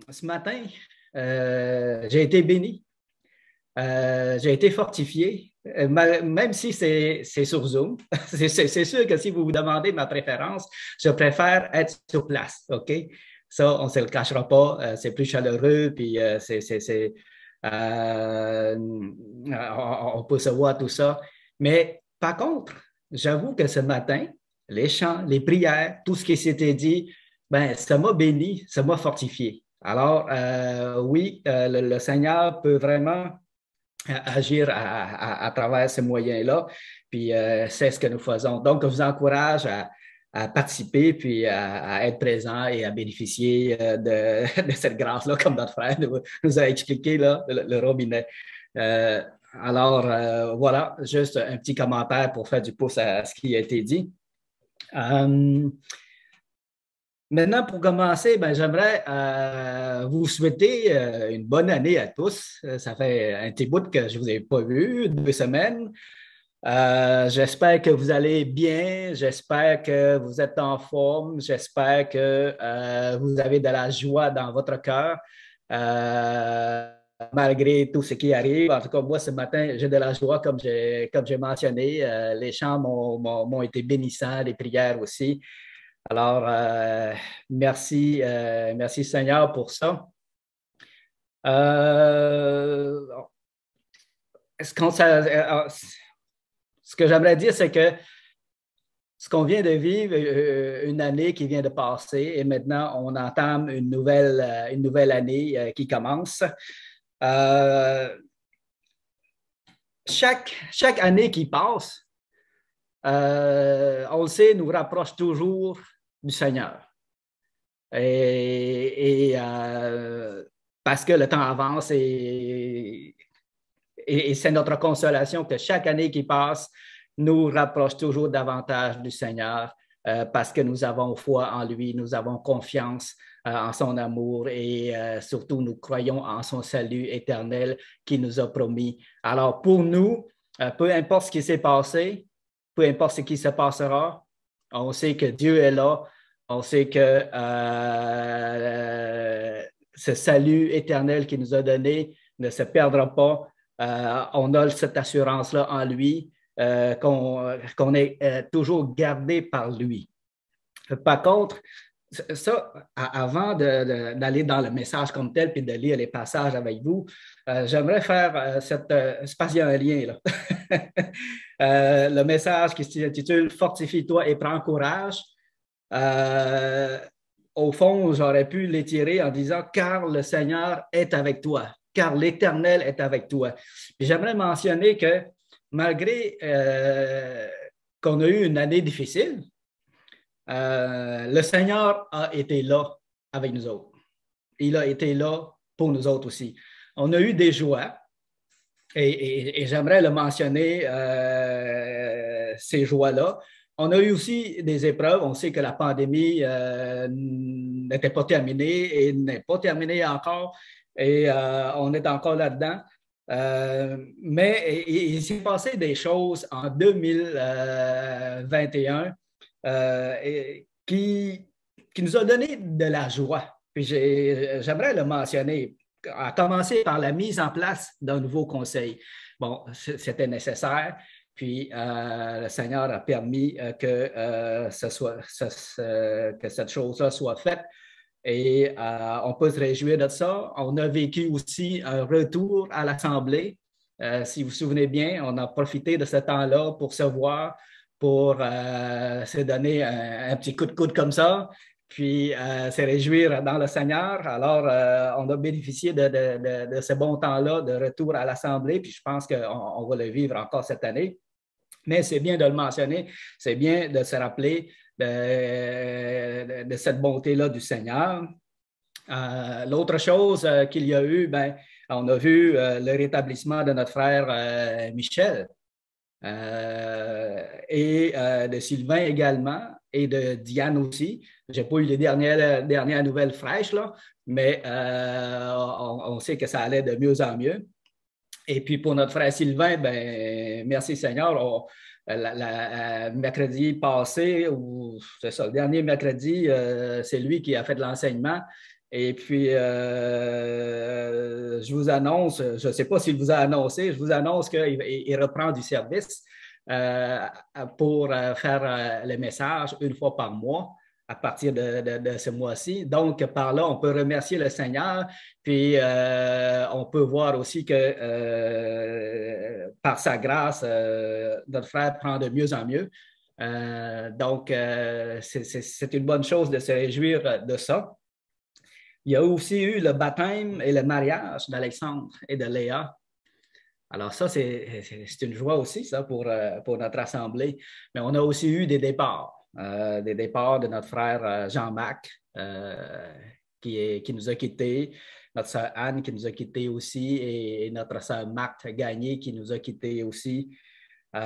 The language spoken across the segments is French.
Ce matin, j'ai été béni, j'ai été fortifié, même si c'est sur Zoom. C'est sûr que si vous vous demandez ma préférence, je préfère être sur place, OK? Ça, on ne se le cachera pas, c'est plus chaleureux, puis on peut se voir tout ça. Mais par contre, j'avoue que ce matin, les chants, les prières, tout ce qui s'était dit, ben, ça m'a béni, ça m'a fortifié. Alors, oui, le Seigneur peut vraiment agir à travers ces moyens-là, puis c'est ce que nous faisons. Donc, je vous encourage à participer, puis à être présent et à bénéficier de cette grâce-là, comme notre frère nous a expliqué, là, le robinet. Euh, voilà, juste un petit commentaire pour faire du pouce à ce qui a été dit. Euh, Maintenant, pour commencer, ben, j'aimerais vous souhaiter une bonne année à tous. Ça fait un petit bout que je ne vous ai pas vu, 2 semaines. J'espère que vous allez bien, j'espère que vous êtes en forme, j'espère que vous avez de la joie dans votre cœur, malgré tout ce qui arrive. En tout cas, moi, ce matin, j'ai de la joie, comme j'ai mentionné. Les chants m'ont été bénissants, les prières aussi. Alors, merci Seigneur pour ça. Euh, ce que j'aimerais dire, c'est que ce qu'on vient de vivre, une année qui vient de passer, et maintenant on entame une nouvelle année qui commence. Euh, chaque année qui passe, on le sait, nous rapproche toujours du Seigneur. Parce que le temps avance et c'est notre consolation que chaque année qui passe nous rapproche toujours davantage du Seigneur parce que nous avons foi en lui, nous avons confiance en son amour et surtout nous croyons en son salut éternel qu'il nous a promis. Alors pour nous, peu importe ce qui s'est passé, peu importe ce qui se passera, on sait que Dieu est là. On sait que ce salut éternel qu'il nous a donné ne se perdra pas. On a cette assurance-là en lui, qu'on est toujours gardé par lui. Par contre, ça, avant d'aller dans le message comme tel puis de lire les passages avec vous, j'aimerais faire c'est parce qu'il y a un lien là. Le message qui s'intitule Fortifie-toi et prends courage. Euh, Au fond, j'aurais pu l'étirer en disant car le Seigneur est avec toi, car l'Éternel est avec toi. Puis j'aimerais mentionner que malgré qu'on a eu une année difficile, le Seigneur a été là avec nous autres. Il a été là pour nous autres aussi. On a eu des joies et j'aimerais le mentionner, ces joies-là. On a eu aussi des épreuves. On sait que la pandémie n'était pas terminée et n'est pas terminée encore. Et on est encore là-dedans. Mais il s'est passé des choses en 2021 qui nous a donné de la joie. Puis j'aimerais le mentionner, à commencer par la mise en place d'un nouveau conseil. Bon, c'était nécessaire. Puis le Seigneur a permis que cette chose-là soit faite. Et on peut se réjouir de ça. On a vécu aussi un retour à l'Assemblée. Si vous vous souvenez bien, on a profité de ce temps-là pour se voir, pour se donner un petit coup de coude comme ça, puis se réjouir dans le Seigneur. Alors, on a bénéficié de ce bon temps-là de retour à l'Assemblée, puis je pense qu'on va le vivre encore cette année. Mais c'est bien de le mentionner, c'est bien de se rappeler de cette bonté-là du Seigneur. L'autre chose qu'il y a eu, ben, on a vu le rétablissement de notre frère Michel et de Sylvain également et de Diane aussi. Je n'ai pas eu les dernières nouvelles fraîches, là, mais on sait que ça allait de mieux en mieux. Et puis pour notre frère Sylvain, ben, merci Seigneur. Mercredi passé, ou c'est ça, le dernier mercredi, c'est lui qui a fait de l'enseignement. Et puis, je vous annonce, je ne sais pas s'il vous a annoncé, je vous annonce qu'il reprend du service euh, pour faire les messages une fois par mois à partir de ce mois-ci. Donc, par là, on peut remercier le Seigneur, puis on peut voir aussi que par sa grâce, notre frère prend de mieux en mieux. Donc, c'est une bonne chose de se réjouir de ça. Il y a aussi eu le baptême et le mariage d'Alexandre et de Léa. Alors ça, c'est une joie aussi, ça, pour notre assemblée. Mais on a aussi eu des départs de notre frère Jean-Marc qui nous a quittés, notre sœur Anne qui nous a quittés aussi et notre sœur Marthe Gagné qui nous a quittés aussi. Mais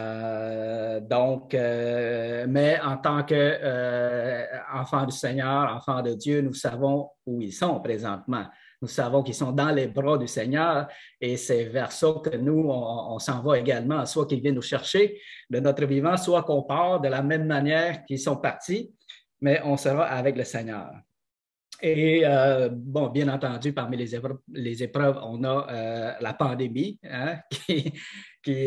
en tant qu'enfants du Seigneur, enfants de Dieu, nous savons où ils sont présentement. Nous savons qu'ils sont dans les bras du Seigneur et c'est vers ça que nous, on s'en va également, soit qu'ils viennent nous chercher de notre vivant, soit qu'on part de la même manière qu'ils sont partis, mais on sera avec le Seigneur. Et bon, bien entendu, parmi les épreuves on a la pandémie hein, qui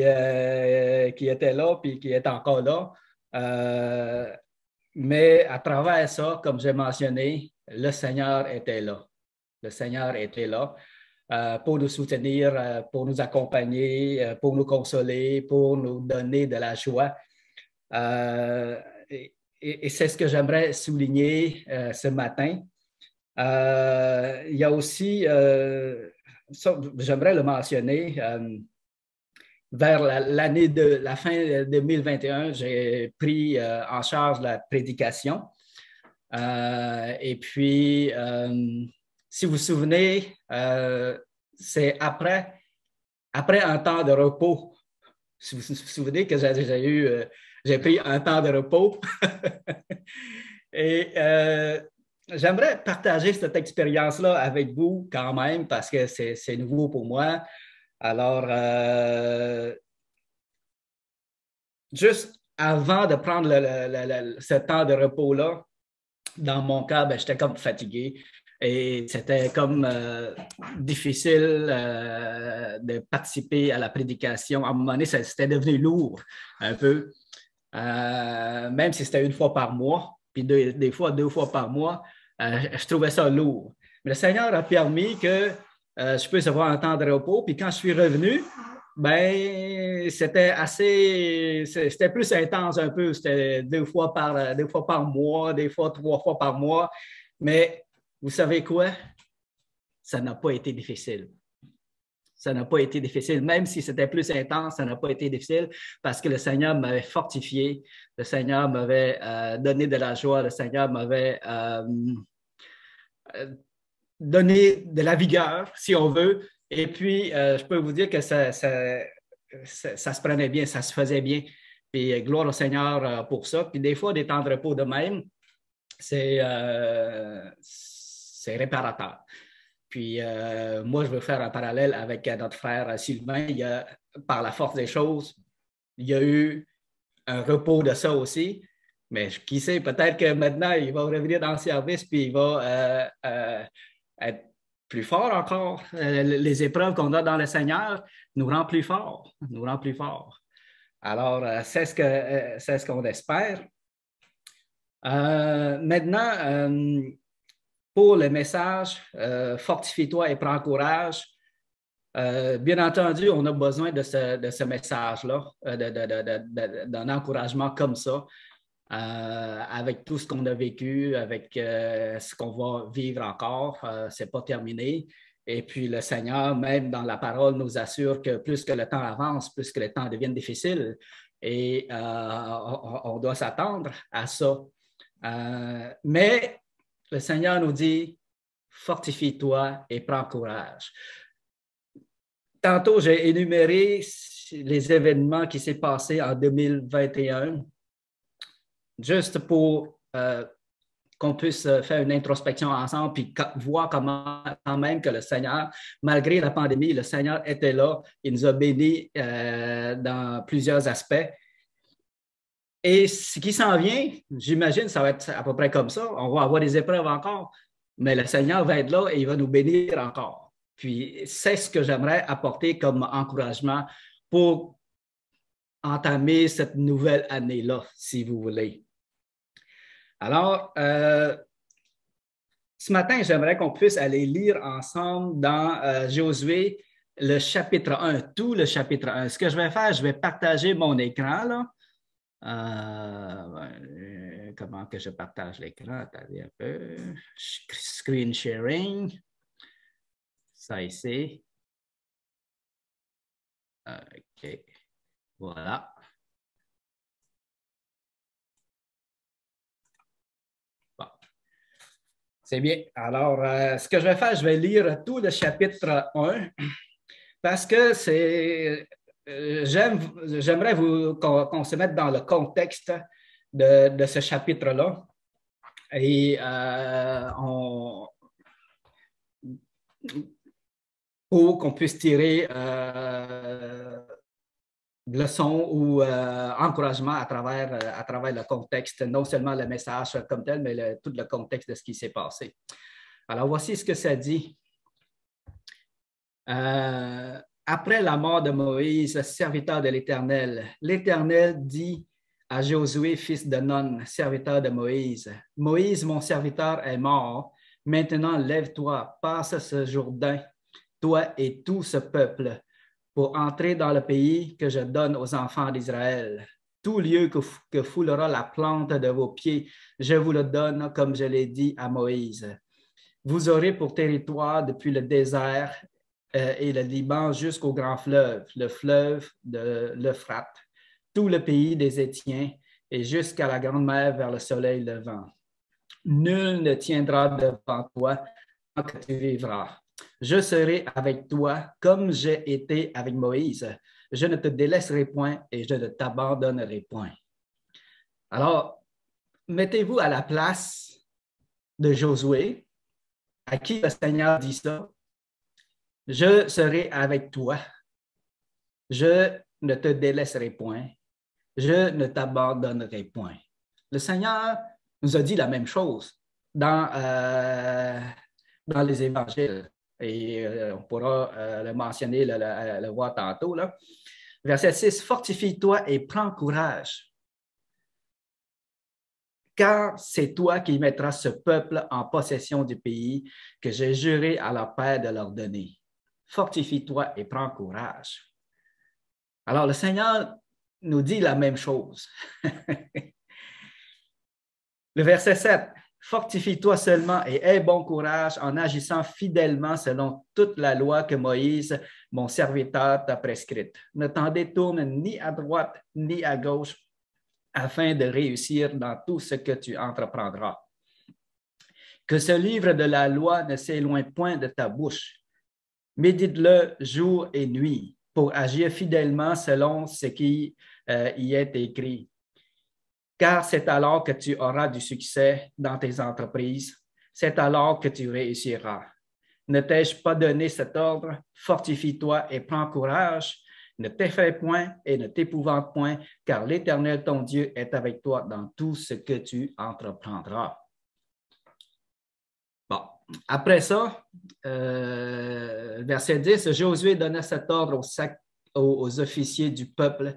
était là puis qui est encore là. Mais à travers ça, comme j'ai mentionné, le Seigneur était là. Le Seigneur était là pour nous soutenir, pour nous accompagner, pour nous consoler, pour nous donner de la joie. Et c'est ce que j'aimerais souligner ce matin. Il y a aussi, j'aimerais le mentionner, vers la fin 2021, j'ai pris en charge la prédication. Et puis, si vous vous souvenez, c'est après un temps de repos. Si vous vous souvenez que j'ai pris un temps de repos. Et j'aimerais partager cette expérience-là avec vous quand même parce que c'est nouveau pour moi. Alors, juste avant de prendre ce temps de repos-là, dans mon cas, ben, j'étais comme fatigué et c'était comme difficile de participer à la prédication. À un moment donné, c'était devenu lourd un peu, même si c'était une fois par mois, puis des fois 2 fois par mois, je trouvais ça lourd. Mais le Seigneur a permis que je puisse avoir un temps de repos, puis quand je suis revenu, ben, c'était plus intense un peu. C'était 2 fois par mois, des fois 3 fois par mois. Mais vous savez quoi? Ça n'a pas été difficile. Ça n'a pas été difficile. Même si c'était plus intense, ça n'a pas été difficile parce que le Seigneur m'avait fortifié. Le Seigneur m'avait donné de la joie. Le Seigneur m'avait donné de la vigueur, si on veut. Et puis, je peux vous dire que ça se prenait bien, ça se faisait bien. Puis, gloire au Seigneur pour ça. Puis, des fois, des temps de repos de même, c'est réparateur. Puis, moi, je veux faire un parallèle avec notre frère Sylvain. Par la force des choses, il y a eu un repos de ça aussi. Mais qui sait, peut-être que maintenant, il va revenir dans le service puis il va être plus fort encore. Les épreuves qu'on a dans le Seigneur nous rendent plus forts, nous rendent plus forts. Alors, c'est ce qu'on espère. Maintenant, pour le message, fortifie-toi et prends courage. Bien entendu, on a besoin de ce message-là, d'un encouragement comme ça, avec tout ce qu'on a vécu, avec ce qu'on va vivre encore. Ce n'est pas terminé. Et puis le Seigneur, même dans la parole, nous assure que plus que le temps avance, plus que le temps devient difficile. Et on doit s'attendre à ça. Mais le Seigneur nous dit, fortifie-toi et prends courage. Tantôt, j'ai énuméré les événements qui s'est passés en 2021, juste pour qu'on puisse faire une introspection ensemble puis voir comment, quand même, que le Seigneur, malgré la pandémie, le Seigneur était là. Il nous a bénis dans plusieurs aspects. Et ce qui s'en vient, j'imagine, ça va être à peu près comme ça. On va avoir des épreuves encore. mais le Seigneur va être là et il va nous bénir encore. Puis, c'est ce que j'aimerais apporter comme encouragement pour entamer cette nouvelle année-là, si vous voulez. Alors, ce matin, j'aimerais qu'on puisse aller lire ensemble dans Josué le chapitre 1, tout le chapitre 1. Ce que je vais faire, je vais partager mon écran, là. Comment que je partage l'écran? Attendez un peu. Screen sharing. Ça ici. OK. Voilà. Bon. C'est bien. Alors, ce que je vais faire, je vais lire tout le chapitre 1 parce que c'est j'aimerais qu'on se mette dans le contexte de ce chapitre-là. Et pour qu'on puisse tirer leçons ou encouragement à travers le contexte, non seulement le message comme tel, mais tout le contexte de ce qui s'est passé. Alors, voici ce que ça dit. Après la mort de Moïse, serviteur de l'Éternel, l'Éternel dit à Josué, fils de Nun, serviteur de Moïse, « Moïse, mon serviteur, est mort. Maintenant, lève-toi, passe ce Jourdain, toi et tout ce peuple, pour entrer dans le pays que je donne aux enfants d'Israël. Tout lieu que foulera la plante de vos pieds, je vous le donne comme je l'ai dit à Moïse. Vous aurez pour territoire depuis le désert et le Liban jusqu'au grand fleuve, le fleuve de l'Euphrate, tout le pays des Étiens et jusqu'à la grande mer vers le soleil levant. Nul ne tiendra devant toi tant que tu vivras. Je serai avec toi comme j'ai été avec Moïse. Je ne te délaisserai point et je ne t'abandonnerai point. » Alors, mettez-vous à la place de Josué, à qui le Seigneur dit ça. Je serai avec toi. Je ne te délaisserai point. Je ne t'abandonnerai point. Le Seigneur nous a dit la même chose dans les évangiles. Et on pourra le mentionner, le voir tantôt. Là. Verset 6, « Fortifie-toi et prends courage, car c'est toi qui mettras ce peuple en possession du pays que j'ai juré à leur père de leur donner. Fortifie-toi et prends courage. » Alors, le Seigneur nous dit la même chose. Le verset 7, « Fortifie-toi seulement et aie bon courage en agissant fidèlement selon toute la loi que Moïse, mon serviteur, t'a prescrite. Ne t'en détourne ni à droite ni à gauche afin de réussir dans tout ce que tu entreprendras. Que ce livre de la loi ne s'éloigne point de ta bouche. Médite-le jour et nuit pour agir fidèlement selon ce qui y est écrit. Car c'est alors que tu auras du succès dans tes entreprises. C'est alors que tu réussiras. Ne t'ai-je pas donné cet ordre? Fortifie-toi et prends courage. Ne t'effraie point et ne t'épouvante point, car l'Éternel, ton Dieu, est avec toi dans tout ce que tu entreprendras. » Bon, après ça, verset 10, Josué donna cet ordre aux officiers du peuple.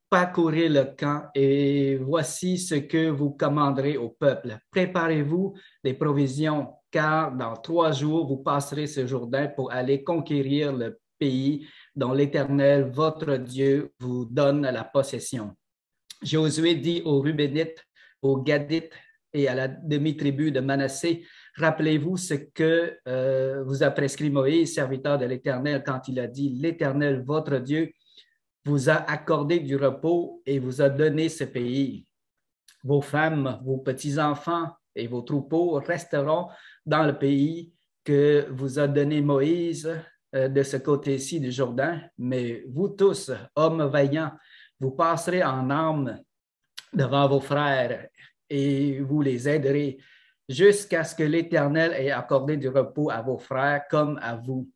Parcourez le camp et voici ce que vous commanderez au peuple. Préparez-vous des provisions, car dans 3 jours, vous passerez ce Jourdain pour aller conquérir le pays dont l'Éternel, votre Dieu, vous donne la possession. Josué dit aux Rubénites, aux Gadites et à la demi-tribu de Manassé, rappelez-vous ce que vous a prescrit Moïse, serviteur de l'Éternel, quand il a dit, l'Éternel, votre Dieu, vous a accordé du repos et vous a donné ce pays. Vos femmes, vos petits-enfants et vos troupeaux resteront dans le pays que vous a donné Moïse de ce côté-ci du Jourdain, mais vous tous, hommes vaillants, vous passerez en armes devant vos frères et vous les aiderez jusqu'à ce que l'Éternel ait accordé du repos à vos frères comme à vous.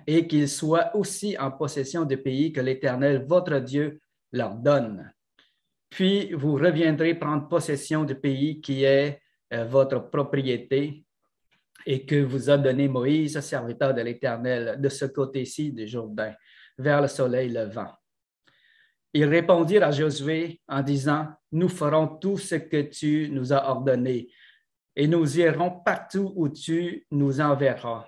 Et qu'ils soient aussi en possession du pays que l'Éternel, votre Dieu, leur donne. Puis vous reviendrez prendre possession du pays qui est votre propriété et que vous a donné Moïse, serviteur de l'Éternel, de ce côté-ci du Jourdain, vers le soleil levant. » Ils répondirent à Josué en disant, « Nous ferons tout ce que tu nous as ordonné, et nous irons partout où tu nous enverras.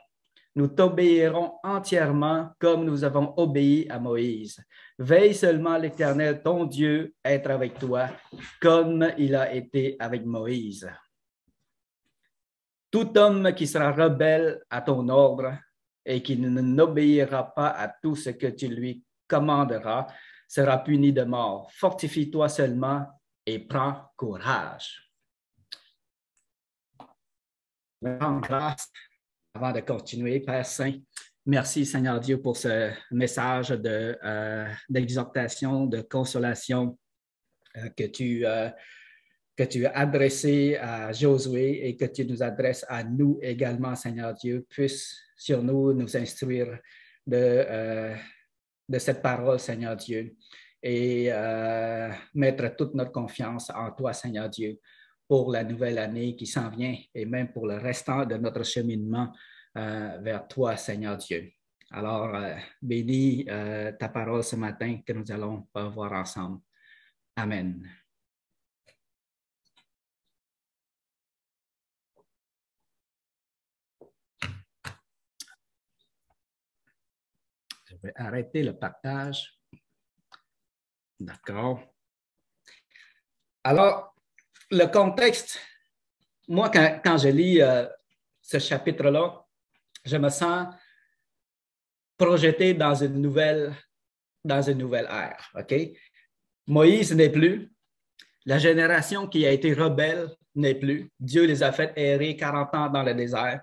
Nous t'obéirons entièrement comme nous avons obéi à Moïse. Veille seulement l'Éternel, ton Dieu, être avec toi, comme il a été avec Moïse. Tout homme qui sera rebelle à ton ordre et qui n'obéira pas à tout ce que tu lui commanderas, sera puni de mort. Fortifie-toi seulement et prends courage. Grâce avant de continuer, Père Saint. Merci, Seigneur Dieu, pour ce message d'exhortation, de consolation que tu as adressé à Josué et que tu nous adresses à nous également, Seigneur Dieu. Puisse sur nous instruire de cette parole, Seigneur Dieu, et mettre toute notre confiance en toi, Seigneur Dieu, pour la nouvelle année qui s'en vient et même pour le restant de notre cheminement vers toi, Seigneur Dieu. Alors, bénis ta parole ce matin que nous allons voir ensemble. Amen. Je vais arrêter le partage. D'accord. Alors, le contexte, moi, quand je lis ce chapitre-là, je me sens projeté dans une nouvelle ère. OK? Moïse n'est plus. La génération qui a été rebelle n'est plus. Dieu les a fait errer 40 ans dans le désert.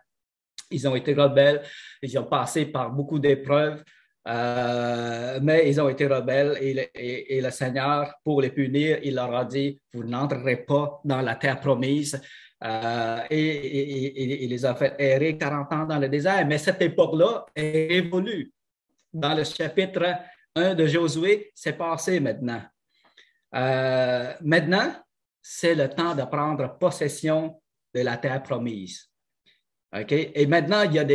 Ils ont été rebelles. Ils ont passé par beaucoup d'épreuves. Mais ils ont été rebelles et le Seigneur, pour les punir, il leur a dit, vous n'entrerez pas dans la terre promise. Et il les a fait errer 40 ans dans le désert. Mais cette époque-là est révolue. Dans le chapitre 1 de Josué, c'est passé maintenant. Maintenant, c'est le temps de prendre possession de la terre promise. Okay? Et maintenant, il y a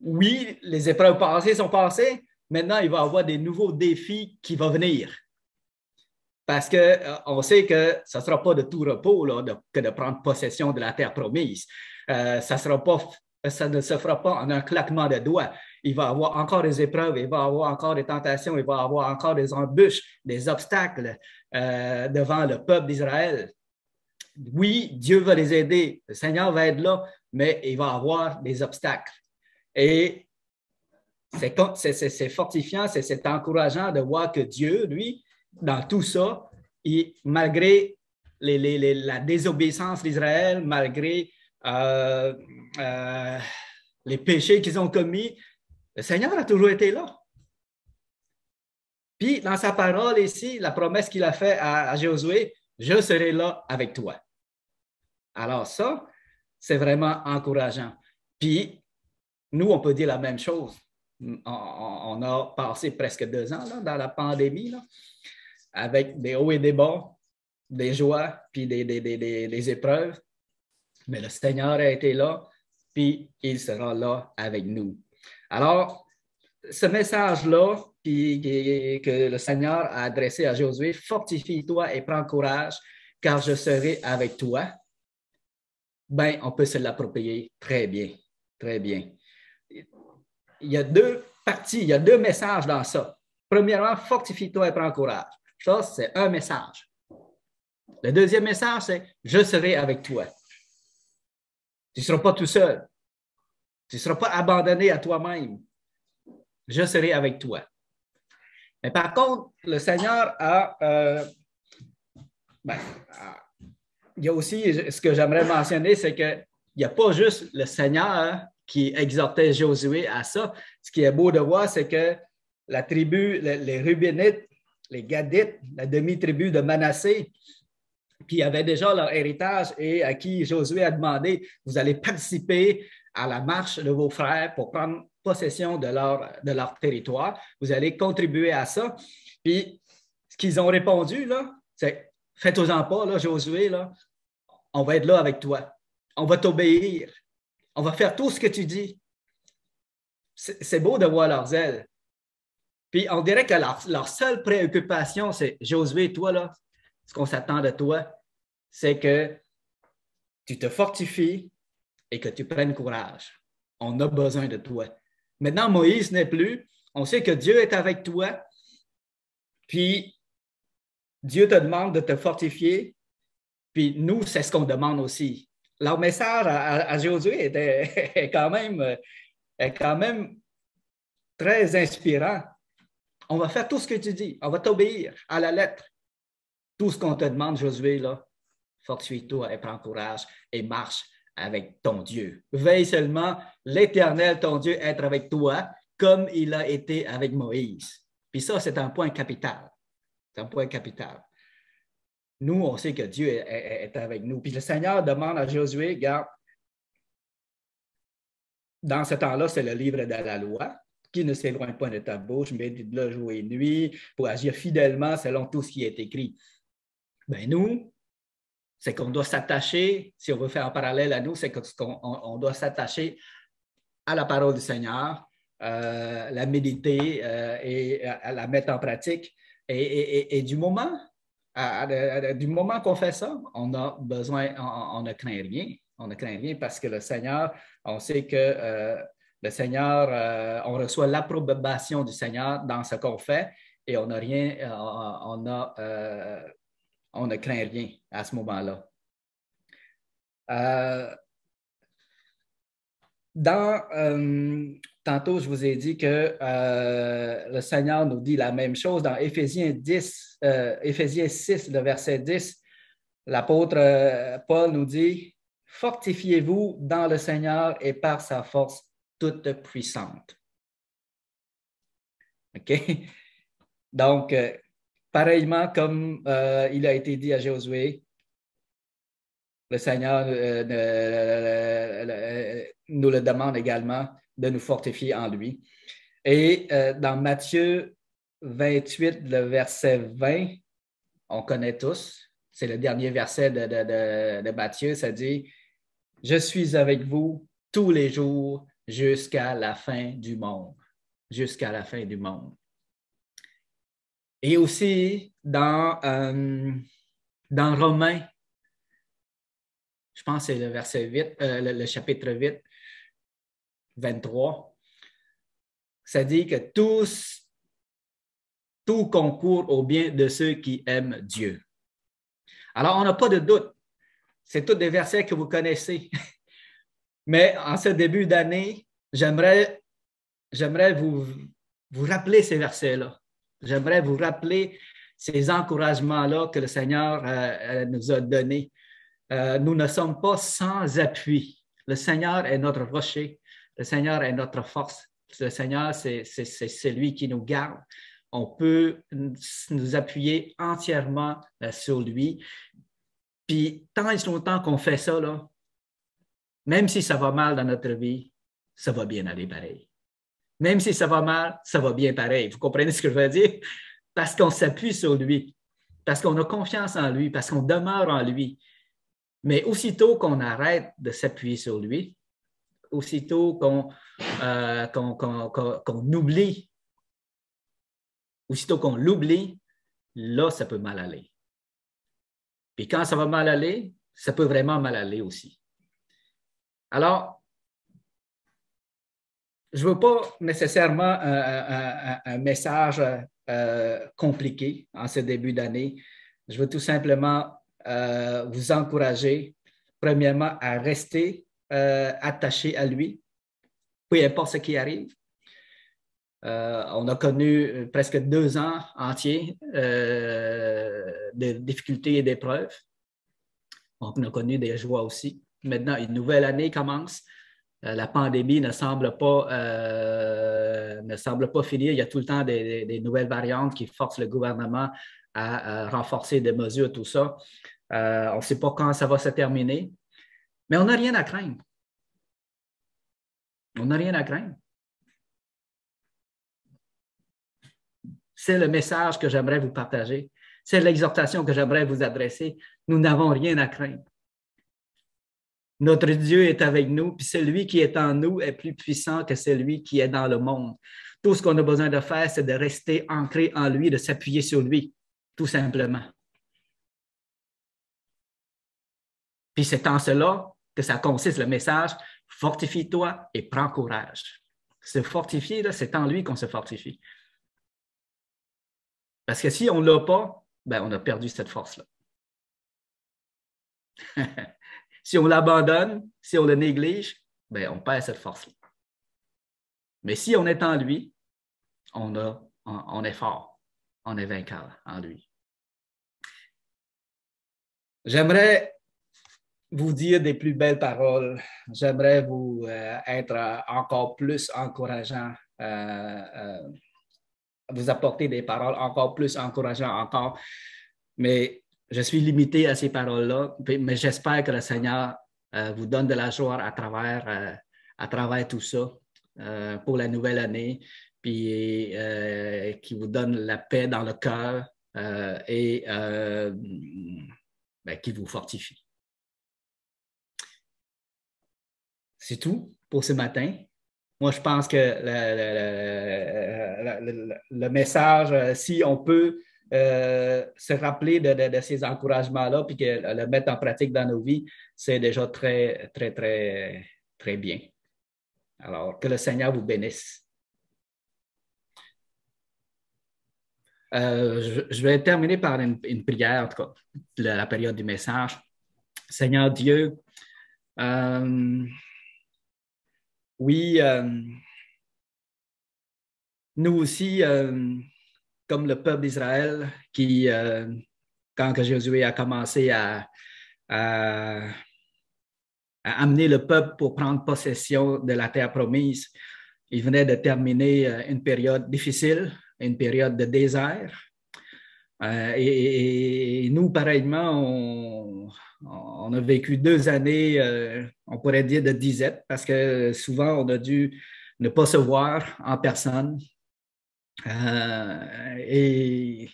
oui, les épreuves passées sont passées. Maintenant, il va y avoir des nouveaux défis qui vont venir. Parce qu'on sait que ça ne sera pas de tout repos là, que de prendre possession de la terre promise. Ça ne se fera pas en un claquement de doigts. Il va y avoir encore des épreuves, il va y avoir encore des tentations, il va y avoir encore des embûches, des obstacles devant le peuple d'Israël. Oui, Dieu va les aider, le Seigneur va être là, mais il va y avoir des obstacles. Et c'est fortifiant, c'est encourageant de voir que Dieu, lui, dans tout ça, malgré la désobéissance d'Israël, malgré les péchés qu'ils ont commis, le Seigneur a toujours été là. Puis, dans sa parole ici, la promesse qu'il a faite à Josué, je serai là avec toi. Alors ça, c'est vraiment encourageant. Puis, nous, on peut dire la même chose. On a passé presque 2 ans là, dans la pandémie, là, avec des hauts et des bas, des joies, puis des épreuves. Mais le Seigneur a été là, puis il sera là avec nous. Alors, ce message-là que le Seigneur a adressé à Josué, « Fortifie-toi et prends courage, car je serai avec toi », bien, on peut se l'approprier très bien, très bien. Il y a 2 parties, il y a 2 messages dans ça. Premièrement, fortifie-toi et prends courage. Ça, c'est un message. Le deuxième message, c'est « Je serai avec toi ». Tu ne seras pas tout seul. Tu ne seras pas abandonné à toi-même. Je serai avec toi. Mais par contre, le Seigneur il y a aussi, ce que j'aimerais mentionner, c'est qu'il n'y a pas juste le Seigneur qui exhortait Josué à ça. Ce qui est beau de voir, c'est que la tribu, les Rubénites, les Gadites, la demi-tribu de Manassé, qui avaient déjà leur héritage et à qui Josué a demandé, vous allez participer à la marche de vos frères pour prendre possession de leur territoire. Vous allez contribuer à ça. Puis, ce qu'ils ont répondu, là, c'est, faites-en pas, là, Josué, là. on va être là avec toi. On va t'obéir. On va faire tout ce que tu dis. C'est beau de voir leurs ailes. Puis on dirait que leur seule préoccupation, c'est Josué, toi, là, ce qu'on s'attend de toi, c'est que tu te fortifies et que tu prennes courage. On a besoin de toi. Maintenant, Moïse n'est plus. On sait que Dieu est avec toi. Puis Dieu te demande de te fortifier. Puis nous, c'est ce qu'on demande aussi. Leur message à Josué est quand même très inspirant. On va faire tout ce que tu dis. On va t'obéir à la lettre. Tout ce qu'on te demande, Josué, là, fortifie-toi et prends courage et marche avec ton Dieu. Veille seulement l'Éternel, ton Dieu, être avec toi comme il a été avec Moïse. Puis ça, c'est un point capital. C'est un point capital. Nous, on sait que Dieu est avec nous. Puis le Seigneur demande à Josué, regarde, dans ce temps-là, c'est le livre de la loi, qui ne s'éloigne pas de ta bouche, médite-le jour et nuit, pour agir fidèlement selon tout ce qui est écrit. Ben nous, c'est qu'on doit s'attacher, si on veut faire un parallèle à nous, c'est qu'on doit s'attacher à la parole du Seigneur, la méditer et à la mettre en pratique. Et du moment qu'on fait ça, on a besoin, on ne craint rien. On ne craint rien parce que le Seigneur, on sait que le Seigneur, on reçoit l'approbation du Seigneur dans ce qu'on fait et on n'a rien, on ne craint rien à ce moment-là. Tantôt, je vous ai dit que le Seigneur nous dit la même chose dans Éphésiens 6, le verset 10. L'apôtre Paul nous dit « Fortifiez-vous dans le Seigneur et par sa force toute puissante. » OK? Donc, pareillement comme il a été dit à Josué, le Seigneur nous le demande également de nous fortifier en lui. Et dans Matthieu 28, le verset 20, on connaît tous, c'est le dernier verset de Matthieu, ça dit « Je suis avec vous tous les jours jusqu'à la fin du monde. » Jusqu'à la fin du monde. Et aussi dans Romains, je pense que c'est le verset 8, le chapitre 8, 23. Ça dit que tout concourt au bien de ceux qui aiment Dieu. Alors, on n'a pas de doute. C'est tous des versets que vous connaissez. Mais en ce début d'année, j'aimerais vous rappeler ces versets-là. J'aimerais vous rappeler ces encouragements-là que le Seigneur nous a donnés. Nous ne sommes pas sans appui. Le Seigneur est notre rocher. Le Seigneur est notre force. Le Seigneur, c'est celui qui nous garde. On peut nous appuyer entièrement sur lui. Puis, tant et longtemps qu'on fait ça, là, même si ça va mal dans notre vie, ça va bien aller pareil. Même si ça va mal, ça va bien pareil. Vous comprenez ce que je veux dire? Parce qu'on s'appuie sur lui, parce qu'on a confiance en lui, parce qu'on demeure en lui. Mais aussitôt qu'on arrête de s'appuyer sur lui, aussitôt qu'on oublie, aussitôt qu'on l'oublie, là, ça peut mal aller. Puis quand ça va mal aller, ça peut vraiment mal aller aussi. Alors, je ne veux pas nécessairement un message compliqué en ce début d'année. Je veux tout simplement vous encourager, premièrement, à rester attaché à lui, peu importe ce qui arrive. On a connu presque 2 ans entiers de difficultés et d'épreuves. On a connu des joies aussi. Maintenant, une nouvelle année commence. La pandémie ne semble pas finir. Il y a tout le temps des nouvelles variantes qui forcent le gouvernement à renforcer des mesures, tout ça. On ne sait pas quand ça va se terminer, mais on n'a rien à craindre. On n'a rien à craindre. C'est le message que j'aimerais vous partager. C'est l'exhortation que j'aimerais vous adresser. Nous n'avons rien à craindre. Notre Dieu est avec nous, puis celui qui est en nous est plus puissant que celui qui est dans le monde. Tout ce qu'on a besoin de faire, c'est de rester ancré en lui, de s'appuyer sur lui, tout simplement. Puis c'est en cela que ça consiste le message, fortifie-toi et prends courage. Se fortifier, là, c'est en lui qu'on se fortifie. Parce que si on ne l'a pas, ben, on a perdu cette force-là. Si on l'abandonne, si on le néglige, ben, on perd cette force-là. Mais si on est en lui, on est fort, on est vainqueur en lui. J'aimerais vous dire des plus belles paroles. J'aimerais vous être encore plus encourageant, vous apporter des paroles encore plus encourageantes encore. Mais je suis limité à ces paroles-là, mais j'espère que le Seigneur vous donne de la joie à travers tout ça pour la nouvelle année, puis qui vous donne la paix dans le cœur et qui vous fortifie. C'est tout pour ce matin. Moi, je pense que le message, si on peut se rappeler de ces encouragements-là puis le mettre en pratique dans nos vies, c'est déjà très, très, très, très bien. Alors, que le Seigneur vous bénisse. Je vais terminer par une prière, en tout cas, la période du message. Seigneur Dieu, oui, nous aussi, comme le peuple d'Israël, qui, quand que Josué a commencé à amener le peuple pour prendre possession de la terre promise, il venait de terminer une période difficile, une période de désert. Et nous, pareillement, on a vécu 2 années, on pourrait dire de disette, parce que souvent, on a dû ne pas se voir en personne. Et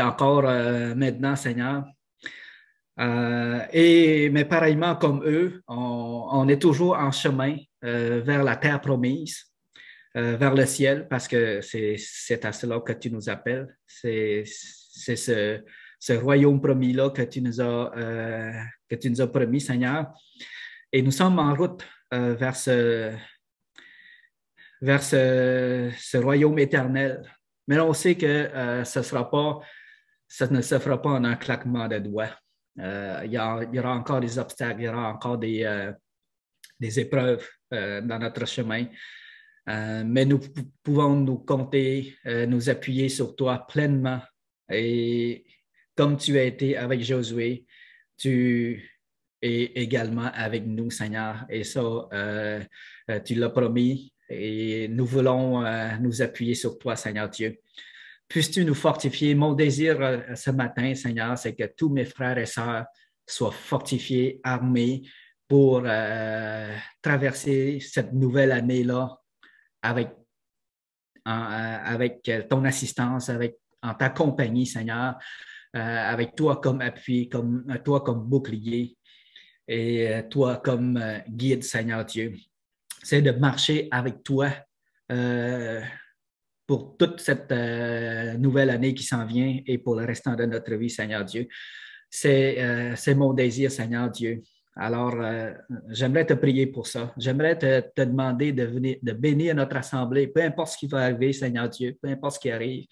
encore maintenant, Seigneur. Mais pareillement comme eux, on est toujours en chemin vers la terre promise, vers le ciel, parce que c'est à cela que tu nous appelles. C'est ce royaume promis-là que tu nous as promis, Seigneur. Et nous sommes en route vers ce royaume éternel. Mais on sait que ça ne se fera pas en un claquement de doigts. Il y aura encore des obstacles, il y aura encore des épreuves dans notre chemin. Mais nous pouvons nous compter, nous appuyer sur toi pleinement. Et comme tu as été avec Josué, tu es également avec nous, Seigneur. Et ça, tu l'as promis. Et nous voulons nous appuyer sur toi, Seigneur Dieu. Puisses-tu nous fortifier? Mon désir ce matin, Seigneur, c'est que tous mes frères et sœurs soient fortifiés, armés pour traverser cette nouvelle année-là avec ton assistance, en ta compagnie, Seigneur, avec toi comme appui, toi comme bouclier et toi comme guide, Seigneur Dieu. C'est de marcher avec toi pour toute cette nouvelle année qui s'en vient et pour le restant de notre vie, Seigneur Dieu. C'est mon désir, Seigneur Dieu. Alors, j'aimerais te prier pour ça. J'aimerais te demander de bénir notre assemblée, peu importe ce qui va arriver, Seigneur Dieu, peu importe ce qui arrive.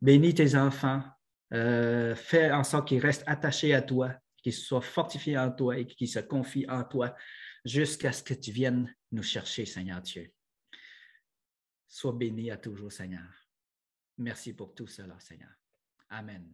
Bénis tes enfants. Fais en sorte qu'ils restent attachés à toi, qu'ils soient fortifiés en toi et qu'ils se confient en toi jusqu'à ce que tu viennes nous chercher, Seigneur Dieu. Sois béni à toujours, Seigneur. Merci pour tout cela, Seigneur. Amen.